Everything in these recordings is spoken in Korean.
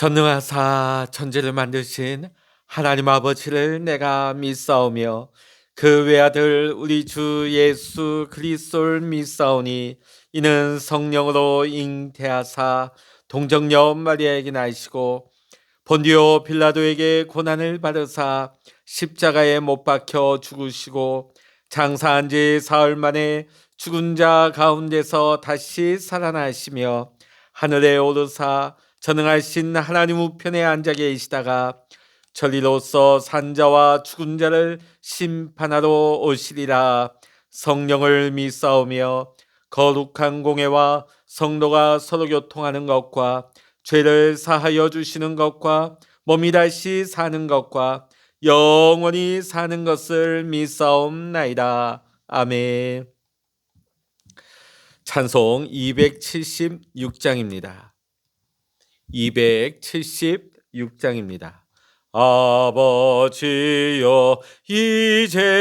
전능하사 천지를 만드신 하나님 아버지를 내가 믿사오며 그 외아들 우리 주 예수 그리스도를 믿사오니 이는 성령으로 잉태하사 동정녀 마리아에게 나시고 본디오 빌라도에게 고난을 받으사 십자가에 못 박혀 죽으시고 장사한 지 사흘 만에 죽은 자 가운데서 다시 살아나시며 하늘에 오르사 전능하신 하나님 우편에 앉아 계시다가 천리로서 산자와 죽은 자를 심판하러 오시리라. 성령을 믿사오며 거룩한 공회와 성도가 서로 교통하는 것과 죄를 사하여 주시는 것과 몸이 다시 사는 것과 영원히 사는 것을 믿사옵나이다. 아멘. 찬송 276장입니다. 276장입니다. 아버지여 이제인을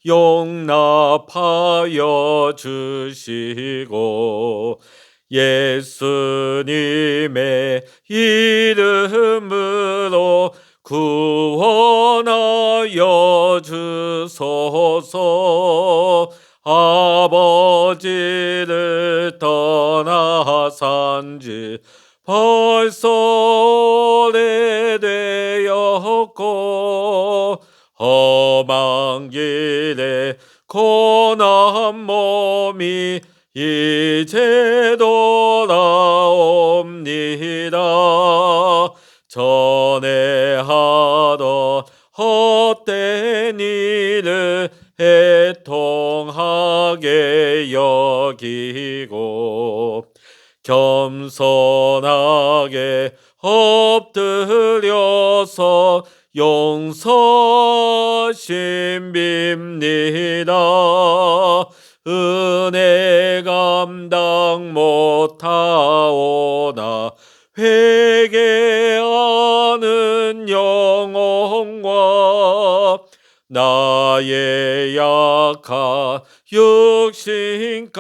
용납하여 주시고 예수님의 이름으로 구원하여 주소서. 아버지를 떠나 산지 벌써 오래되었고 험한 길에 고난 몸이 이제 돌아옵니다. 전에 하던 헛된 일을 애통하게 여기고 겸손하게 엎드려서 용서심 빕니다. 은혜 감당 못하오나 회개하는 영혼과 나의 약한 육신까지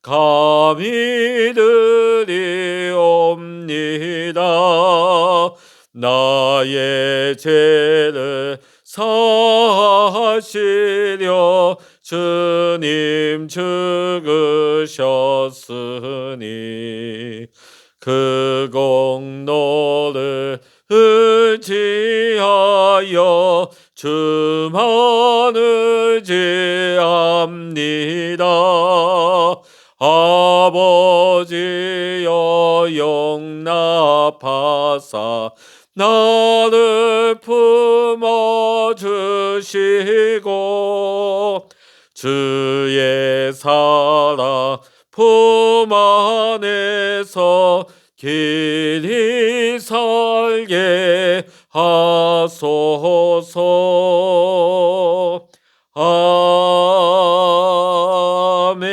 감히 드리옵니다. 나의 죄를 사하시려 주님 죽으셨으니 그 공로를 의지하여 주만 의지합니다. 아버지여 용납하사 나를 품어주시고 주의 사랑 품 안에서 길이 살게 하소서. 아멘.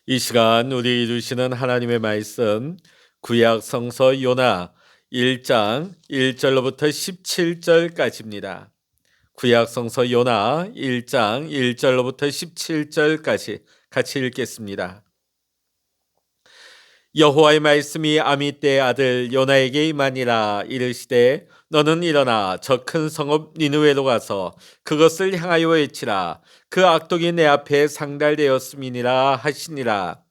이 시간 우리 주시는 하나님의 말씀 구약 성서 요나 1장 1절로부터 17절까지입니다. 구약 성서 요나 1장 1절로부터 17절까지 같이 읽겠습니다. 여호와의 말씀이 아미떼의 아들 요나에게 임하니라. 이르시되 너는 일어나 저 큰 성읍 니느웨로 가서 그것을 향하여 외치라. 그 악독이 내 앞에 상달되었음이니라 하시니라.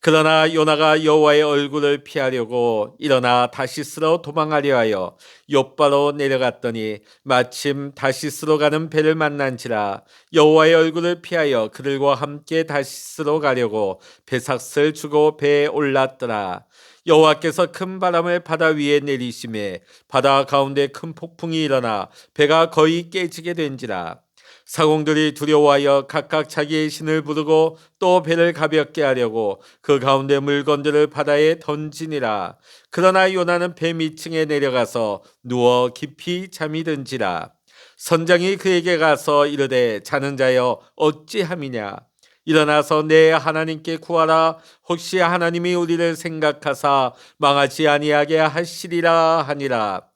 그러나 요나가 여호와의 얼굴을 피하려고 일어나 다시스로 도망하려 하여 욥바로 내려갔더니 마침 다시스로 가는 배를 만난지라. 여호와의 얼굴을 피하여 그들과 함께 다시스로 가려고 배삭을 주고 배에 올랐더라. 여호와께서 큰 바람을 바다 위에 내리심에 바다 가운데 큰 폭풍이 일어나 배가 거의 깨지게 된지라. 사공들이 두려워하여 각각 자기의 신을 부르고 또 배를 가볍게 하려고 그 가운데 물건들을 바다에 던지니라. 그러나 요나는 배 밑층에 내려가서 누워 깊이 잠이 든지라. 선장이 그에게 가서 이르되 자는 자여 어찌함이냐. 일어나서 내 하나님께 구하라. 혹시 하나님이 우리를 생각하사 망하지 아니하게 하시리라 하니라.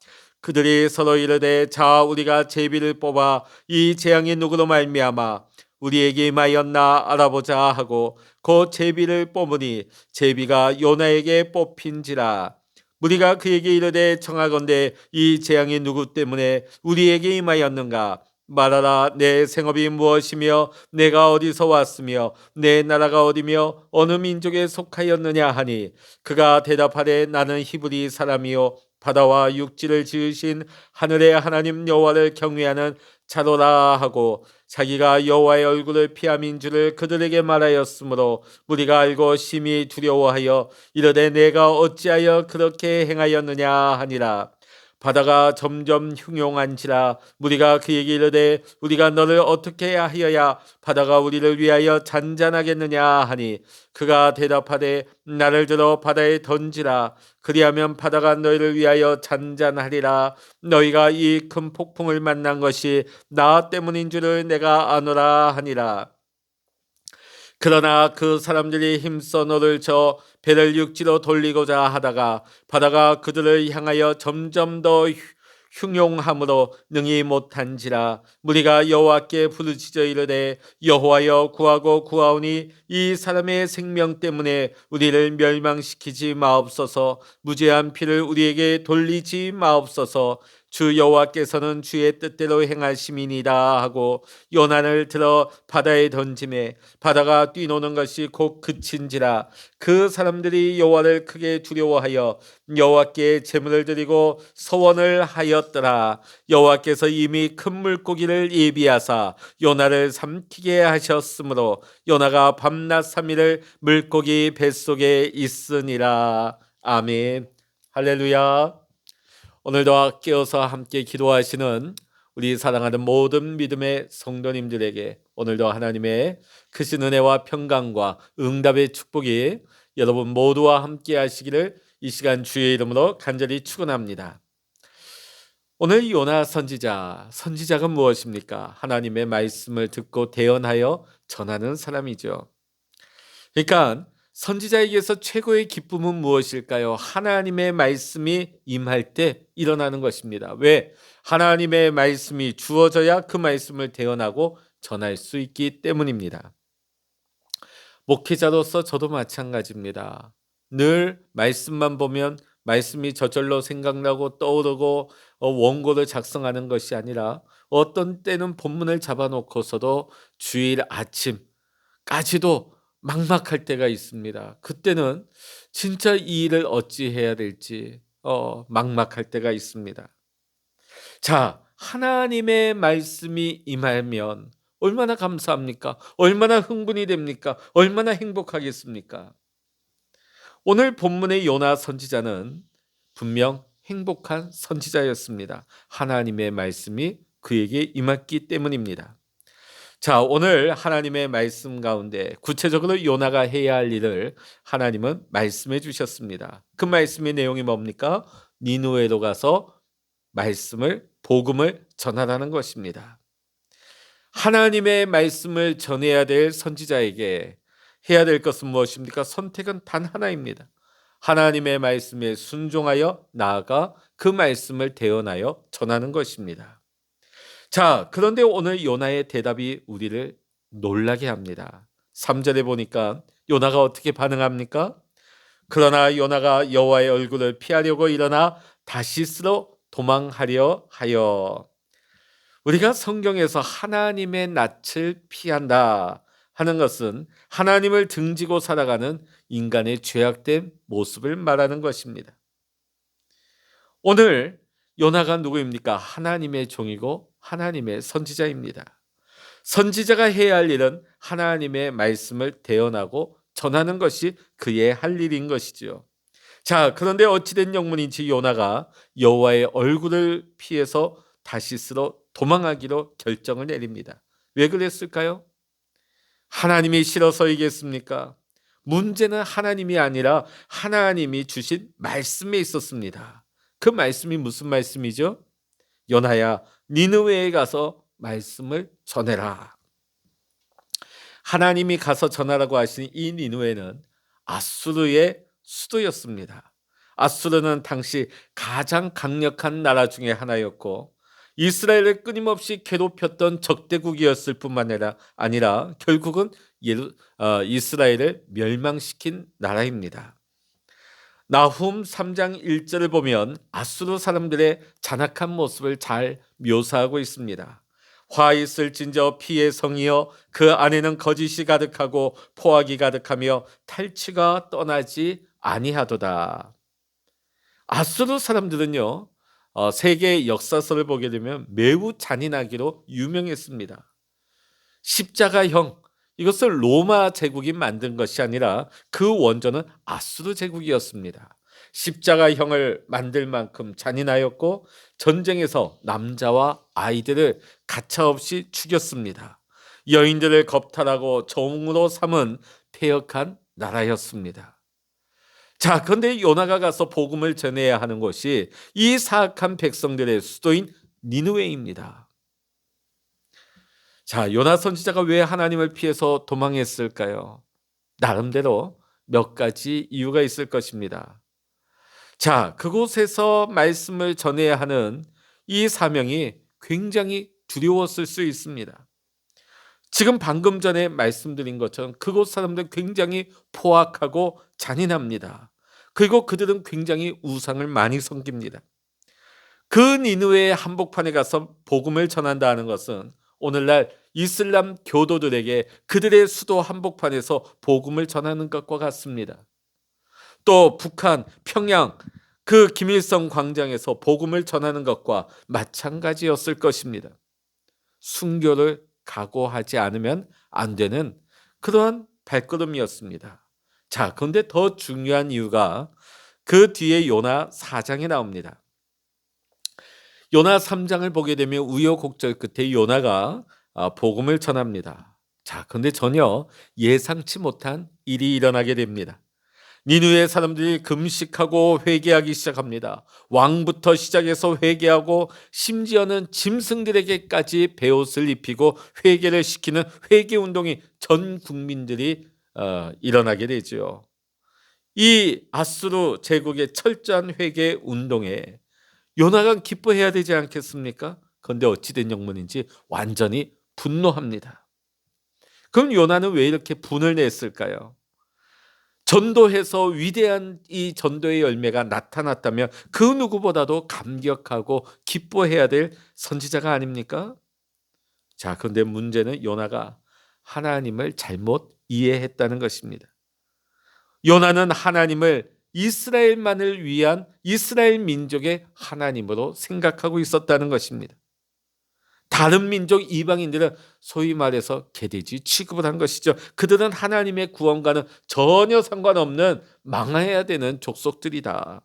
그들이 서로 이르되 자 우리가 제비를 뽑아 이 재앙이 누구로 말미암아 우리에게 임하였나 알아보자 하고 곧 제비를 뽑으니 제비가 요나에게 뽑힌지라. 무리가 그에게 이르되 청하건대 이 재앙이 누구 때문에 우리에게 임하였는가? 말하라. 내 생업이 무엇이며 내가 어디서 왔으며 내 나라가 어디며 어느 민족에 속하였느냐 하니 그가 대답하되 나는 히브리 사람이요 바다와 육지를 지으신 하늘의 하나님 여호와를 경외하는 자로라 하고 자기가 여호와의 얼굴을 피함인 줄을 그들에게 말하였으므로 무리가 알고 심히 두려워하여 이르되 내가 어찌하여 그렇게 행하였느냐 하니라. 바다가 점점 흉용한지라. 무리가 그에게 이르되 우리가 너를 어떻게 하여야 바다가 우리를 위하여 잔잔하겠느냐 하니 그가 대답하되 나를 들어 바다에 던지라. 그리하면 바다가 너희를 위하여 잔잔하리라. 너희가 이 큰 폭풍을 만난 것이 나 때문인 줄을 내가 아노라 하니라. 그러나 그 사람들이 힘써 노를 저 배를 육지로 돌리고자 하다가 바다가 그들을 향하여 점점 더 흉용함으로 능히 못한지라. 무리가 여호와께 부르짖어 이르되 여호와여 구하고 구하오니 이 사람의 생명 때문에 우리를 멸망시키지 마옵소서. 무죄한 피를 우리에게 돌리지 마옵소서. 주 여호와께서는 주의 뜻대로 행하심이니이다 하고 요난을 들어 바다에 던짐에 바다가 뛰노는 것이 곧 그친지라. 그 사람들이 여호와를 크게 두려워하여 여호와께 제물을 드리고 서원을 하였더라. 여호와께서 이미 큰 물고기를 예비하사 요나를 삼키게 하셨으므로 요나가 밤낮 3일을 물고기 뱃속에 있으니라. 아멘. 할렐루야. 오늘도 깨어서 함께 기도하시는 우리 사랑하는 모든 믿음의 성도님들에게 오늘도 하나님의 크신 은혜와 평강과 응답의 축복이 여러분 모두와 함께 하시기를 이 시간 주의 이름으로 간절히 축원합니다. 오늘 요나 선지자가 무엇입니까? 하나님의 말씀을 듣고 대언하여 전하는 사람이죠. 그러니까 선지자에게서 최고의 기쁨은 무엇일까요? 하나님의 말씀이 임할 때 일어나는 것입니다. 왜? 하나님의 말씀이 주어져야 그 말씀을 대언하고 전할 수 있기 때문입니다. 목회자로서 저도 마찬가지입니다. 늘 말씀만 보면 말씀이 저절로 생각나고 떠오르고 원고를 작성하는 것이 아니라 어떤 때는 본문을 잡아놓고서도 주일 아침까지도 막막할 때가 있습니다. 그때는 진짜 이 일을 어찌 해야 될지 막막할 때가 있습니다. 자, 하나님의 말씀이 임하면 얼마나 감사합니까? 얼마나 흥분이 됩니까? 얼마나 행복하겠습니까? 오늘 본문의 요나 선지자는 분명 행복한 선지자였습니다. 하나님의 말씀이 그에게 임했기 때문입니다. 자, 오늘 하나님의 말씀 가운데 구체적으로 요나가 해야 할 일을 하나님은 말씀해 주셨습니다. 그 말씀의 내용이 뭡니까? 니느웨로 가서 복음을 전하라는 것입니다. 하나님의 말씀을 전해야 될 선지자에게 해야 될 것은 무엇입니까? 선택은 단 하나입니다. 하나님의 말씀에 순종하여 나아가 그 말씀을 대언하여 전하는 것입니다. 자, 그런데 오늘 요나의 대답이 우리를 놀라게 합니다. 3절에 보니까 요나가 어떻게 반응합니까? 그러나 요나가 여호와의 얼굴을 피하려고 일어나 다시스로 도망하려 하여. 우리가 성경에서 하나님의 낯을 피한다 하는 것은 하나님을 등지고 살아가는 인간의 죄악된 모습을 말하는 것입니다. 오늘 요나가 누구입니까? 하나님의 종이고 하나님의 선지자입니다. 선지자가 해야 할 일은 하나님의 말씀을 대언하고 전하는 것이 그의 할 일인 것이지요. 자, 그런데 어찌된 영문인지 요나가 여호와의 얼굴을 피해서 다시스로 도망하기로 결정을 내립니다. 왜 그랬을까요? 하나님이 싫어서이겠습니까? 문제는 하나님이 아니라 하나님이 주신 말씀에 있었습니다. 그 말씀이 무슨 말씀이죠? 요나야, 니느웨에 가서 말씀을 전해라. 하나님이 가서 전하라고 하신 이 니느웨는 아수르의 수도였습니다. 아수르는 당시 가장 강력한 나라 중에 하나였고 이스라엘을 끊임없이 괴롭혔던 적대국이었을 뿐만 아니라 결국은 이스라엘을 멸망시킨 나라입니다. 나훔 3장 1절을 보면 아수르 사람들의 잔악한 모습을 잘 묘사하고 있습니다. 화 있을진저 피의 성이여 그 안에는 거짓이 가득하고 포악이 가득하며 탈취가 떠나지 아니하도다. 아수르 사람들은요, 세계 역사서를 보게 되면 매우 잔인하기로 유명했습니다. 십자가형, 이것을 로마 제국이 만든 것이 아니라 그 원조는 아수르 제국이었습니다. 십자가형을 만들 만큼 잔인하였고 전쟁에서 남자와 아이들을 가차없이 죽였습니다. 여인들을 겁탈하고 종으로 삼은 패역한 나라였습니다. 자, 그런데 요나가 가서 복음을 전해야 하는 곳이 이 사악한 백성들의 수도인 니느웨입니다. 자, 요나 선지자가 왜 하나님을 피해서 도망했을까요? 나름대로 몇 가지 이유가 있을 것입니다. 자, 그곳에서 말씀을 전해야 하는 이 사명이 굉장히 두려웠을 수 있습니다. 지금 방금 전에 말씀드린 것처럼 그곳 사람들은 굉장히 포악하고 잔인합니다. 그리고 그들은 굉장히 우상을 많이 섬깁니다. 그 니느웨의 한복판에 가서 복음을 전한다는 것은 오늘날 이슬람 교도들에게 그들의 수도 한복판에서 복음을 전하는 것과 같습니다. 또 북한 평양 그 김일성 광장에서 복음을 전하는 것과 마찬가지였을 것입니다. 순교를 각오하지 않으면 안 되는 그러한 발걸음이었습니다. 자, 그런데 더 중요한 이유가 그 뒤에 요나 4장에 나옵니다. 요나 3장을 보게 되면 우여곡절 끝에 요나가 복음을 전합니다. 자, 그런데 전혀 예상치 못한 일이 일어나게 됩니다. 니느웨 사람들이 금식하고 회개하기 시작합니다. 왕부터 시작해서 회개하고 심지어는 짐승들에게까지 베옷을 입히고 회개를 시키는 회개 운동이 전 국민들이 일어나게 되죠. 이 아수르 제국의 철저한 회개 운동에 요나가 기뻐해야 되지 않겠습니까? 그런데 어찌된 영문인지 완전히 분노합니다. 그럼 요나는 왜 이렇게 분을 냈을까요? 전도해서 위대한 이 전도의 열매가 나타났다면 그 누구보다도 감격하고 기뻐해야 될 선지자가 아닙니까? 자, 그런데 문제는 요나가 하나님을 잘못 이해했다는 것입니다. 요나는 하나님을 이스라엘만을 위한 이스라엘 민족의 하나님으로 생각하고 있었다는 것입니다. 다른 민족 이방인들은 소위 말해서 개돼지 취급을 한 것이죠. 그들은 하나님의 구원과는 전혀 상관없는 망해야 되는 족속들이다.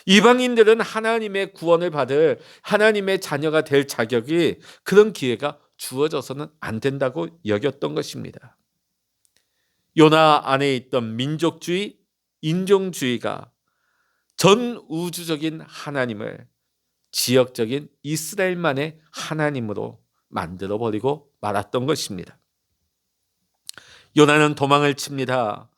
이방인들은 하나님의 구원을 받을 하나님의 자녀가 될 자격이 그런 기회가 주어져서는 안 된다고 여겼던 것입니다. 요나 안에 있던 민족주의, 인종주의가 전 우주적인 하나님을 지역적인 이스라엘만의 하나님으로 만들어버리고 말았던 것입니다. 요나는 도망을 칩니다.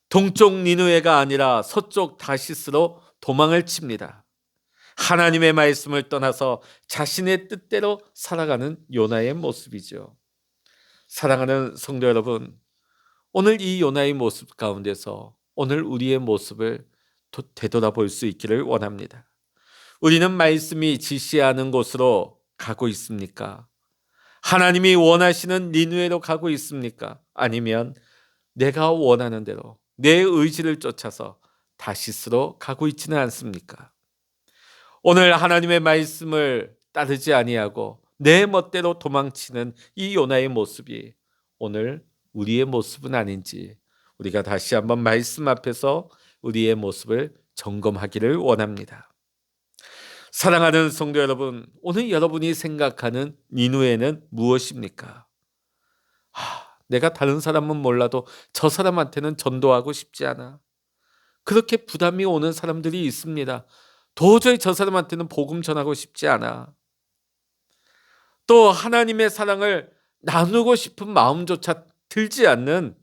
동쪽 니느웨가 아니라 서쪽 다시스로 도망을 칩니다. 하나님의 말씀을 떠나서 자신의 뜻대로 살아가는 요나의 모습이죠. 사랑하는 성도 여러분, 오늘 이 요나의 모습 가운데서 오늘 우리의 모습을 되돌아볼 수 있기를 원합니다. 우리는 말씀이 지시하는 곳으로 가고 있습니까? 하나님이 원하시는 니느웨로 가고 있습니까? 아니면 내가 원하는 대로 내 의지를 쫓아서 다시스로 가고 있지는 않습니까? 오늘 하나님의 말씀을 따르지 아니하고 내 멋대로 도망치는 이 요나의 모습이 오늘 우리의 모습은 아닌지 우리가 다시 한번 말씀 앞에서 우리의 모습을 점검하기를 원합니다. 사랑하는 성도 여러분, 오늘 여러분이 생각하는 니느웨는 무엇입니까? 내가 다른 사람은 몰라도 저 사람한테는 전도하고 싶지 않아. 그렇게 부담이 오는 사람들이 있습니다. 도저히 저 사람한테는 복음 전하고 싶지 않아. 또 하나님의 사랑을 나누고 싶은 마음조차 들지 않는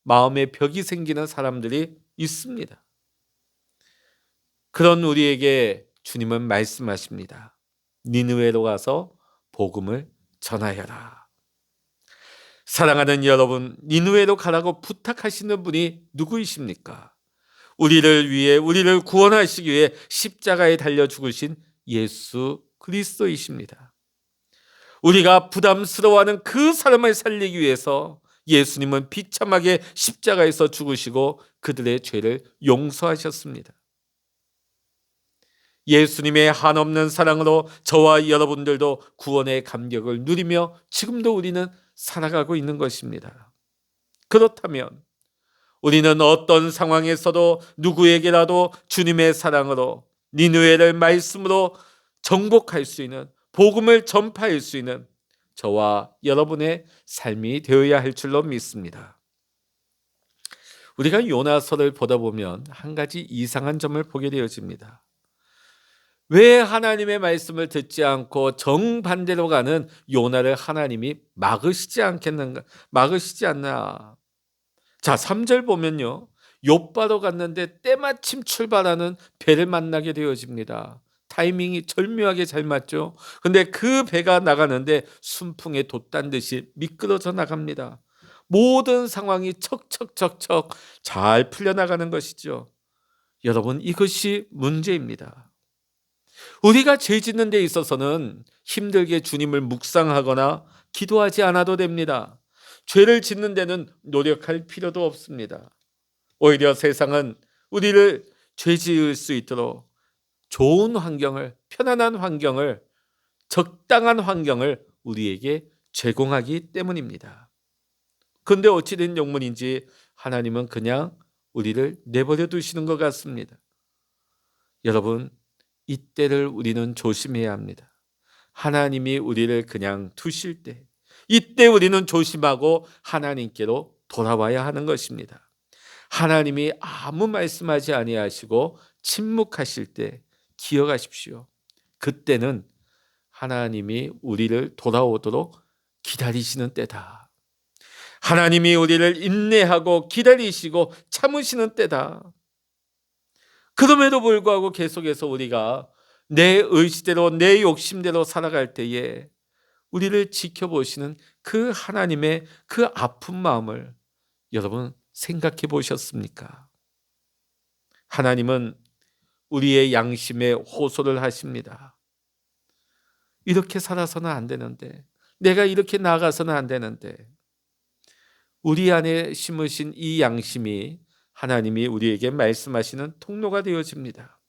마음의 벽이 생기는 사람들이 있습니다. 그런 우리에게 주님은 말씀하십니다. 니느웨로 가서 복음을 전하여라. 사랑하는 여러분, 니느웨로 가라고 부탁하시는 분이 누구이십니까? 우리를 위해, 우리를 구원하시기 위해 십자가에 달려 죽으신 예수 그리스도이십니다. 우리가 부담스러워하는 그 사람을 살리기 위해서 예수님은 비참하게 십자가에서 죽으시고 그들의 죄를 용서하셨습니다. 예수님의 한없는 사랑으로 저와 여러분들도 구원의 감격을 누리며 지금도 우리는 살아가고 있는 것입니다. 그렇다면 우리는 어떤 상황에서도 누구에게라도 주님의 사랑으로 니느웨를 말씀으로 정복할 수 있는, 복음을 전파할 수 있는 저와 여러분의 삶이 되어야 할 줄로 믿습니다. 우리가 요나서를 보다 보면 한 가지 이상한 점을 보게 되어집니다. 왜 하나님의 말씀을 듣지 않고 정반대로 가는 요나를 하나님이 막으시지 않나? 자, 3절 보면요, 욥바로 갔는데 때마침 출발하는 배를 만나게 되어집니다. 타이밍이 절묘하게 잘 맞죠. 근데 그 배가 나가는데 순풍에 돛단 듯이 미끄러져 나갑니다. 모든 상황이 척척척척 잘 풀려나가는 것이죠. 여러분, 이것이 문제입니다. 우리가 죄 짓는 데 있어서는 힘들게 주님을 묵상하거나 기도하지 않아도 됩니다. 죄를 짓는 데는 노력할 필요도 없습니다. 오히려 세상은 우리를 죄 지을 수 있도록 좋은 환경을, 편안한 환경을, 적당한 환경을 우리에게 제공하기 때문입니다. 그런데 어찌된 영문인지 하나님은 그냥 우리를 내버려 두시는 것 같습니다. 여러분, 이때를 우리는 조심해야 합니다. 하나님이 우리를 그냥 두실 때, 이때 우리는 조심하고 하나님께로 돌아와야 하는 것입니다. 하나님이 아무 말씀하지 아니하시고 침묵하실 때 기억하십시오. 그때는 하나님이 우리를 돌아오도록 기다리시는 때다. 하나님이 우리를 인내하고 기다리시고 참으시는 때다. 그럼에도 불구하고 계속해서 우리가 내 의지대로, 내 욕심대로 살아갈 때에 우리를 지켜보시는 그 하나님의 그 아픈 마음을 여러분 생각해 보셨습니까? 하나님은 우리의 양심에 호소를 하십니다. 이렇게 살아서는 안 되는데, 내가 이렇게 나아가서는 안 되는데, 우리 안에 심으신 이 양심이 하나님이 우리에게 말씀하시는 통로가 되어집니다.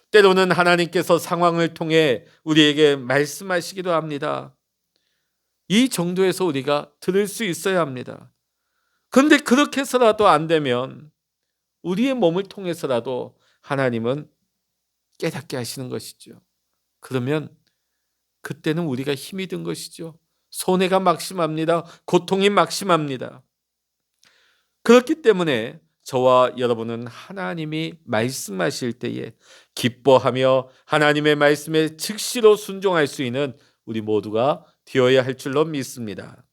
때로는 하나님께서 상황을 통해 우리에게 말씀하시기도 합니다. 이 정도에서 우리가 들을 수 있어야 합니다. 그런데 그렇게 해서라도 안 되면 우리의 몸을 통해서라도 하나님은 깨닫게 하시는 것이죠. 그러면 그때는 우리가 힘이 든 것이죠. 손해가 막심합니다. 고통이 막심합니다. 그렇기 때문에 저와 여러분은 하나님이 말씀하실 때에 기뻐하며 하나님의 말씀에 즉시로 순종할 수 있는 우리 모두가 되어야 할 줄로 믿습니다.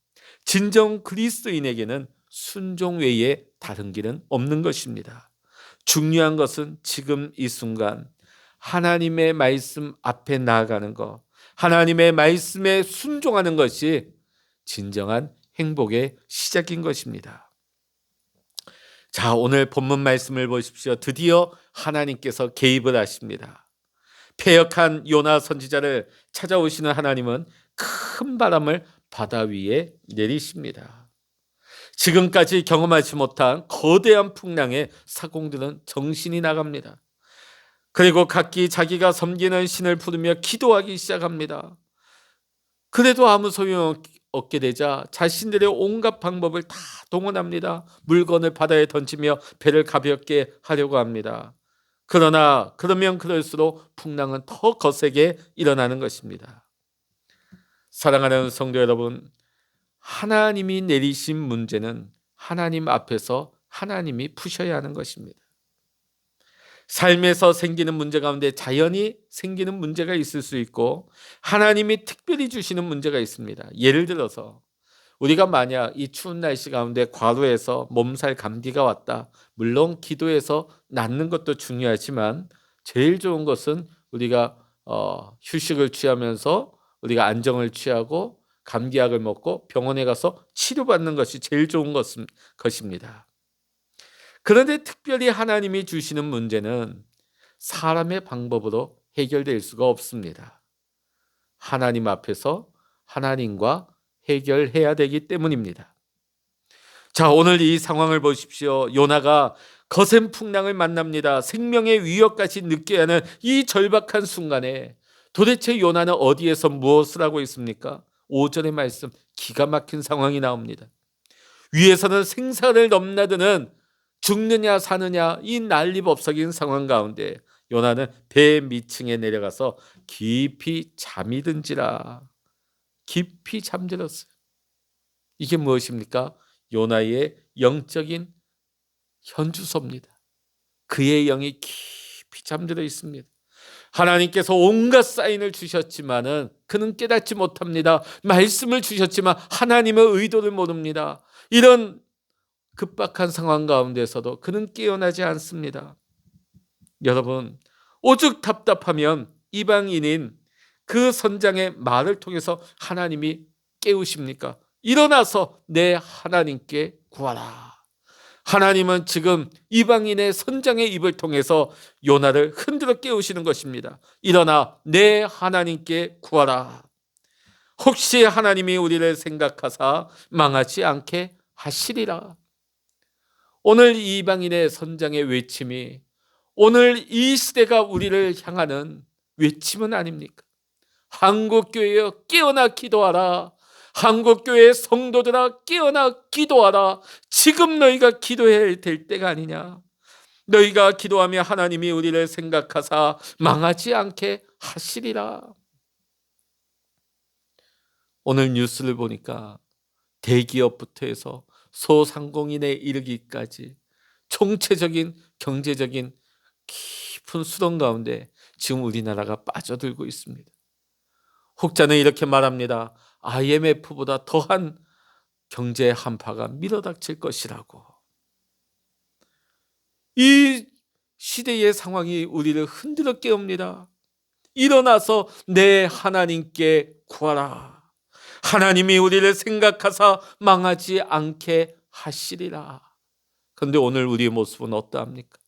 진정 그리스도인에게는 순종 외에 다른 길은 없는 것입니다. 중요한 것은 지금 이 순간 하나님의 말씀 앞에 나아가는 것, 하나님의 말씀에 순종하는 것이 진정한 행복의 시작인 것입니다. 자, 오늘 본문 말씀을 보십시오. 드디어 하나님께서 개입을 하십니다. 패역한 요나 선지자를 찾아오시는 하나님은 큰 바람을 바다 위에 내리십니다. 지금까지 경험하지 못한 거대한 풍랑에 사공들은 정신이 나갑니다. 그리고 각기 자기가 섬기는 신을 부르며 기도하기 시작합니다. 그래도 아무 소용 얻게 되자 자신들의 온갖 방법을 다 동원합니다. 물건을 바다에 던지며 배를 가볍게 하려고 합니다. 그러나 그러면 그럴수록 풍랑은 더 거세게 일어나는 것입니다. 사랑하는 성도 여러분, 하나님이 내리신 문제는 하나님 앞에서 하나님이 푸셔야 하는 것입니다. 삶에서 생기는 문제 가운데 자연히 생기는 문제가 있을 수 있고 하나님이 특별히 주시는 문제가 있습니다. 예를 들어서 우리가 만약 이 추운 날씨 가운데 과로해서 몸살 감기가 왔다. 물론 기도해서 낫는 것도 중요하지만 제일 좋은 것은 우리가 휴식을 취하면서 우리가 안정을 취하고 감기약을 먹고 병원에 가서 치료받는 것이 제일 좋은 것입니다. 그런데 특별히 하나님이 주시는 문제는 사람의 방법으로 해결될 수가 없습니다. 하나님 앞에서 하나님과 해결해야 되기 때문입니다. 자, 오늘 이 상황을 보십시오. 요나가 거센 풍랑을 만납니다. 생명의 위협까지 느껴야 하는 이 절박한 순간에 도대체 요나는 어디에서 무엇을 하고 있습니까? 5절의 말씀, 기가 막힌 상황이 나옵니다. 위에서는 생사를 넘나드는 죽느냐 사느냐 이 난리법석인 상황 가운데 요나는 배 밑층에 내려가서 깊이 잠이 든지라. 깊이 잠들었어요. 이게 무엇입니까? 요나의 영적인 현주소입니다. 그의 영이 깊이 잠들어 있습니다. 하나님께서 온갖 사인을 주셨지만은 그는 깨닫지 못합니다. 말씀을 주셨지만 하나님의 의도를 모릅니다. 이런 급박한 상황 가운데서도 그는 깨어나지 않습니다. 여러분, 오죽 답답하면 이방인인 그 선장의 말을 통해서 하나님이 깨우십니까? 일어나서 내 하나님께 구하라. 하나님은 지금 이방인의 선장의 입을 통해서 요나를 흔들어 깨우시는 것입니다. 일어나 내 하나님께 구하라. 혹시 하나님이 우리를 생각하사 망하지 않게 하시리라. 오늘 이방인의 선장의 외침이 오늘 이 시대가 우리를 향하는 외침은 아닙니까? 한국교회여 깨어나 기도하라. 한국교회의 성도들아 깨어나 기도하라. 지금 너희가 기도해야 될 때가 아니냐. 너희가 기도하며 하나님이 우리를 생각하사 망하지 않게 하시리라. 오늘 뉴스를 보니까 대기업부터 해서 소상공인에 이르기까지 총체적인 경제적인 깊은 수렁 가운데 지금 우리나라가 빠져들고 있습니다. 혹자는 이렇게 말합니다. IMF보다 더한 경제 한파가 밀어닥칠 것이라고. 이 시대의 상황이 우리를 흔들어 깨웁니다. 일어나서 내 하나님께 구하라. 하나님이 우리를 생각하사 망하지 않게 하시리라. 그런데 오늘 우리의 모습은 어떠합니까?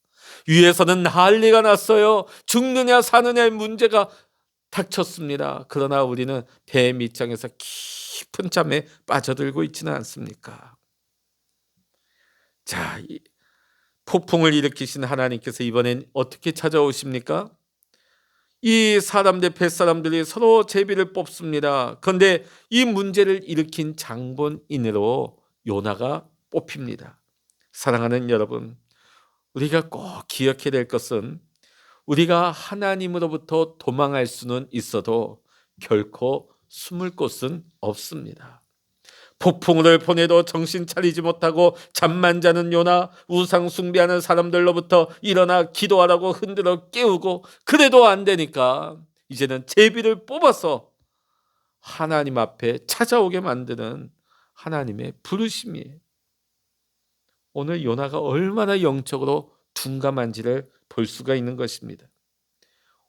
위에서는 난리가 났어요. 죽느냐 사느냐의 문제가 닥쳤습니다. 그러나 우리는 배 밑장에서 깊은 잠에 빠져들고 있지는 않습니까? 자, 폭풍을 일으키신 하나님께서 이번엔 어떻게 찾아오십니까? 이 사람들, 뱃사람들이 서로 제비를 뽑습니다. 그런데 이 문제를 일으킨 장본인으로 요나가 뽑힙니다. 사랑하는 여러분, 우리가 꼭 기억해야 될 것은 우리가 하나님으로부터 도망할 수는 있어도 결코 숨을 곳은 없습니다. 폭풍을 보내도 정신 차리지 못하고 잠만 자는 요나, 우상 숭배하는 사람들로부터 일어나 기도하라고 흔들어 깨우고 그래도 안 되니까 이제는 제비를 뽑아서 하나님 앞에 찾아오게 만드는 하나님의 부르심이에요. 오늘 요나가 얼마나 영적으로 둔감한지를 볼 수가 있는 것입니다.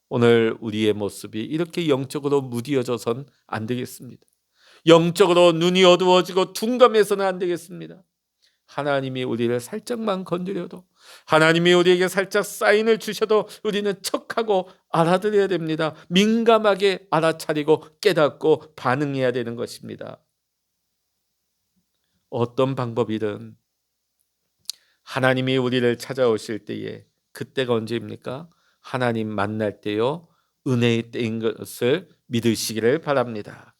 오늘 우리의 모습이 이렇게 영적으로 무디어져선 안 되겠습니다. 영적으로 눈이 어두워지고 둔감해서는 안 되겠습니다. 하나님이 우리를 살짝만 건드려도, 하나님이 우리에게 살짝 사인을 주셔도 우리는 척하고 알아들어야 됩니다. 민감하게 알아차리고 깨닫고 반응해야 되는 것입니다. 어떤 방법이든 하나님이 우리를 찾아오실 때에, 그때가 언제입니까? 하나님 만날 때요, 은혜의 때인 것을 믿으시기를 바랍니다.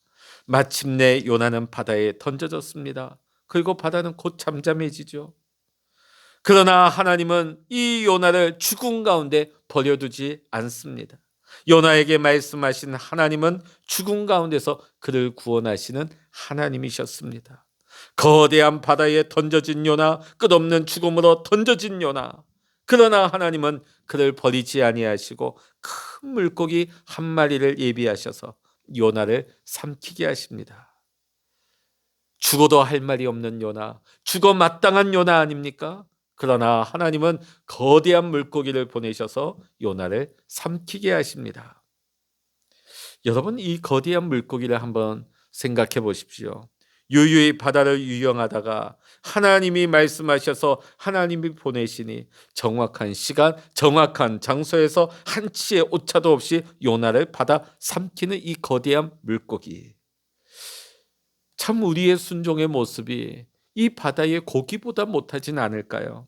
마침내 요나는 바다에 던져졌습니다. 그리고 바다는 곧 잠잠해지죠. 그러나 하나님은 이 요나를 죽음 가운데 버려두지 않습니다. 요나에게 말씀하신 하나님은 죽음 가운데서 그를 구원하시는 하나님이셨습니다. 거대한 바다에 던져진 요나, 끝없는 죽음으로 던져진 요나. 그러나 하나님은 그를 버리지 아니하시고 큰 물고기 한 마리를 예비하셔서 요나를 삼키게 하십니다. 죽어도 할 말이 없는 요나, 죽어 마땅한 요나 아닙니까? 그러나 하나님은 거대한 물고기를 보내셔서 요나를 삼키게 하십니다. 여러분, 이 거대한 물고기를 한번 생각해 보십시오. 유유히 바다를 유영하다가 하나님이 말씀하셔서 하나님이 보내시니 정확한 시간, 정확한 장소에서 한치의 오차도 없이 요나를 받아 삼키는 이 거대한 물고기. 참 우리의 순종의 모습이 이 바다의 고기보다 못하진 않을까요?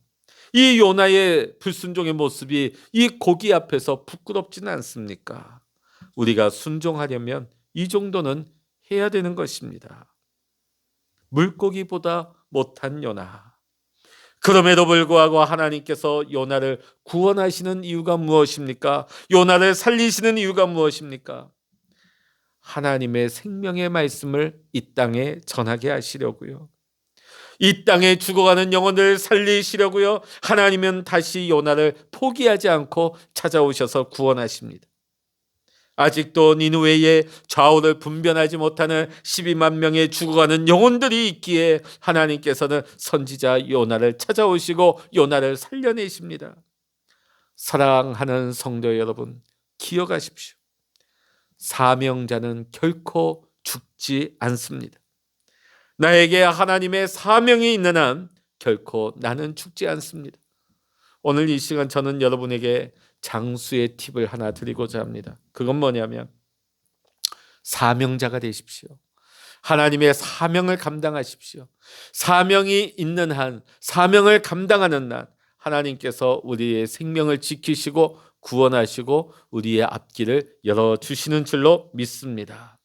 이 요나의 불순종의 모습이 이 고기 앞에서 부끄럽지는 않습니까? 우리가 순종하려면 이 정도는 해야 되는 것입니다. 물고기보다 못한 요나. 그럼에도 불구하고 하나님께서 요나를 구원하시는 이유가 무엇입니까? 요나를 살리시는 이유가 무엇입니까? 하나님의 생명의 말씀을 이 땅에 전하게 하시려고요. 이 땅에 죽어가는 영혼을 살리시려고요. 하나님은 다시 요나를 포기하지 않고 찾아오셔서 구원하십니다. 아직도 니느웨의 좌우를 분별하지 못하는 12만 명의 죽어가는 영혼들이 있기에 하나님께서는 선지자 요나를 찾아오시고 요나를 살려내십니다. 사랑하는 성도 여러분, 기억하십시오. 사명자는 결코 죽지 않습니다. 나에게 하나님의 사명이 있는 한 결코 나는 죽지 않습니다. 오늘 이 시간 저는 여러분에게 장수의 팁을 하나 드리고자 합니다. 그건 뭐냐면 사명자가 되십시오. 하나님의 사명을 감당하십시오. 사명이 있는 한, 사명을 감당하는 한 하나님께서 우리의 생명을 지키시고 구원하시고 우리의 앞길을 열어주시는 줄로 믿습니다.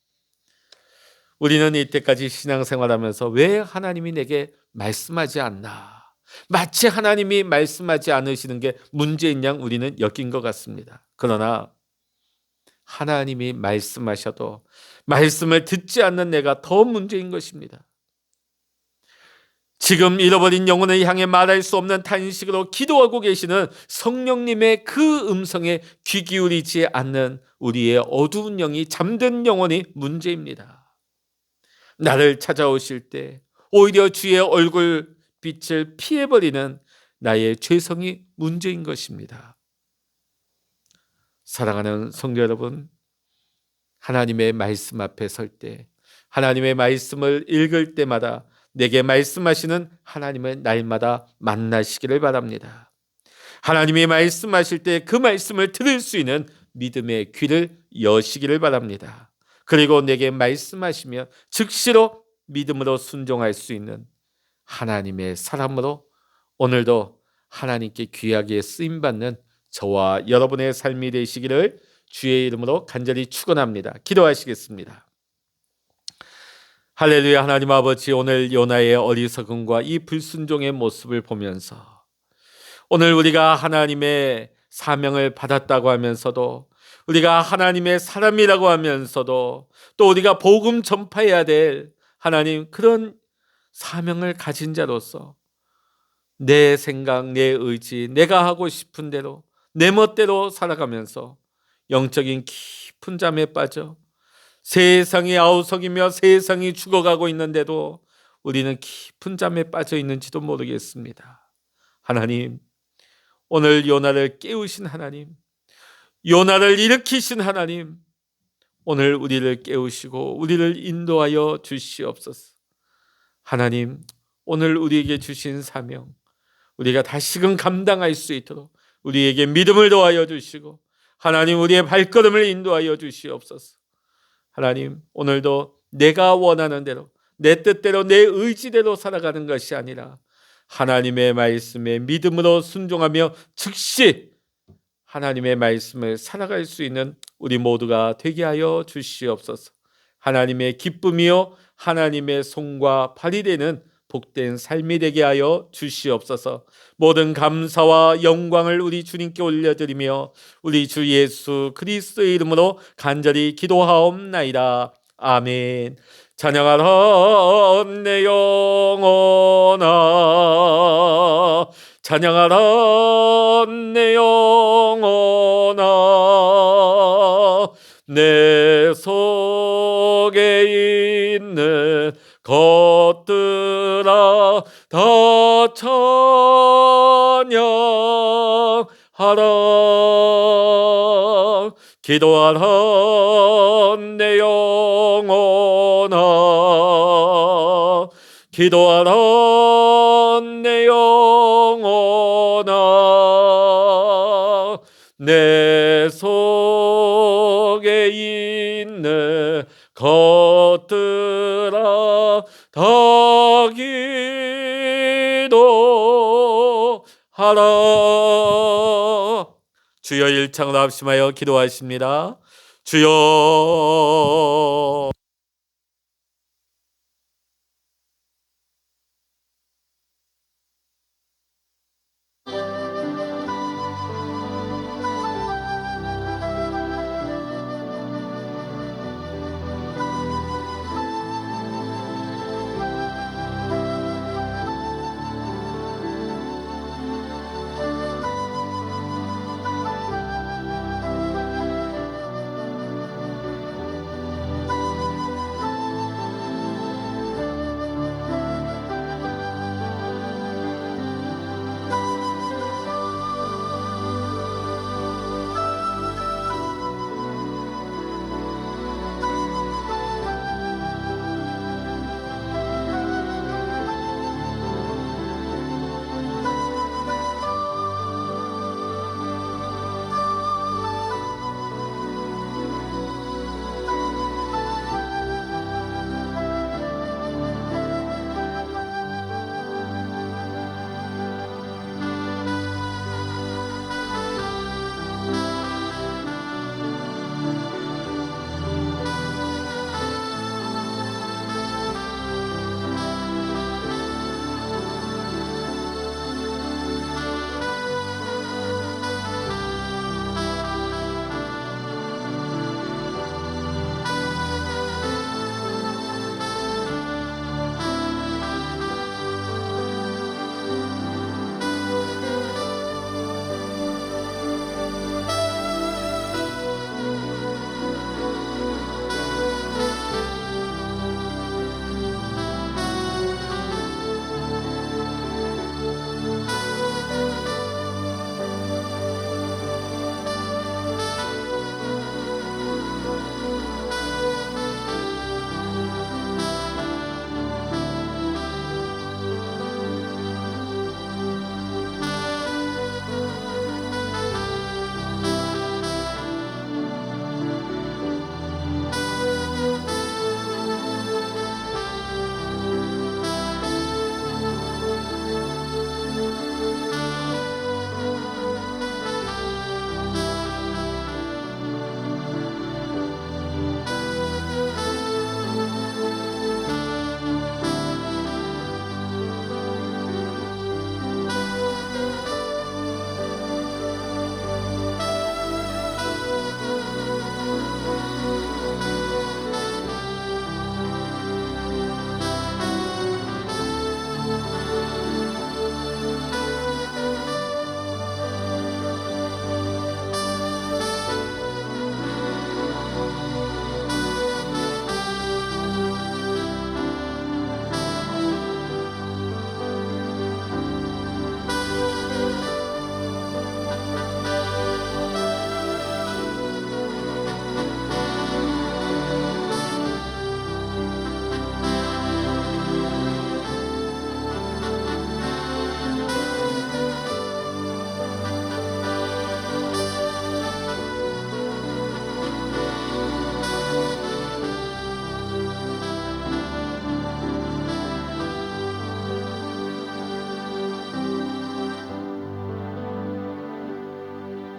우리는 이때까지 신앙생활하면서 왜 하나님이 내게 말씀하지 않나? 마치 하나님이 말씀하지 않으시는 게 문제인 양 우리는 여긴 것 같습니다. 그러나 하나님이 말씀하셔도 말씀을 듣지 않는 내가 더 문제인 것입니다. 지금 잃어버린 영혼을 향해 말할 수 없는 탄식으로 기도하고 계시는 성령님의 그 음성에 귀 기울이지 않는 우리의 어두운 영이 잠든 영혼이 문제입니다. 나를 찾아오실 때 오히려 주의 얼굴 빛을 피해버리는 나의 죄성이 문제인 것입니다. 사랑하는 성도 여러분, 하나님의 말씀 앞에 설 때, 하나님의 말씀을 읽을 때마다 내게 말씀하시는 하나님을 날마다 만나시기를 바랍니다. 하나님이 말씀하실 때 그 말씀을 들을 수 있는 믿음의 귀를 여시기를 바랍니다. 그리고 내게 말씀하시며 즉시로 믿음으로 순종할 수 있는 하나님의 사람으로 오늘도 하나님께 귀하게 쓰임받는 저와 여러분의 삶이 되시기를 주의 이름으로 간절히 축원합니다. 기도하시겠습니다. 할렐루야. 하나님 아버지, 오늘 요나의 어리석음과 이 불순종의 모습을 보면서 오늘 우리가 하나님의 사명을 받았다고 하면서도 우리가 하나님의 사람이라고 하면서도 또 우리가 복음 전파해야 될 하나님 그런 사명을 가진 자로서 내 생각, 내 의지, 내가 하고 싶은 대로 내 멋대로 살아가면서 영적인 깊은 잠에 빠져 세상이 아우성이며 세상이 죽어가고 있는데도 우리는 깊은 잠에 빠져 있는지도 모르겠습니다. 하나님, 오늘 요나를 깨우신 하나님, 요나를 일으키신 하나님, 오늘 우리를 깨우시고 우리를 인도하여 주시옵소서. 하나님, 오늘 우리에게 주신 사명 우리가 다시금 감당할 수 있도록 우리에게 믿음을 더하여 주시고 하나님 우리의 발걸음을 인도하여 주시옵소서. 하나님, 오늘도 내가 원하는 대로 내 뜻대로 내 의지대로 살아가는 것이 아니라 하나님의 말씀에 믿음으로 순종하며 즉시 하나님의 말씀을 살아갈 수 있는 우리 모두가 되게 하여 주시옵소서. 하나님의 기쁨이요 하나님의 손과 발이 되는 복된 삶이 되게 하여 주시옵소서. 모든 감사와 영광을 우리 주님께 올려드리며 우리 주 예수 그리스도의 이름으로 간절히 기도하옵나이다. 아멘. 찬양하라 내 영혼아, 찬양하라 내 영혼아, 내 속에 있는 것들아 다 찬양하라. 기도하라 내 영혼아, 기도하라 내 영혼아, 내 속에 있는 것들아 다 기도하라. 주여 일창으로 합심하여 기도하십니다. 주여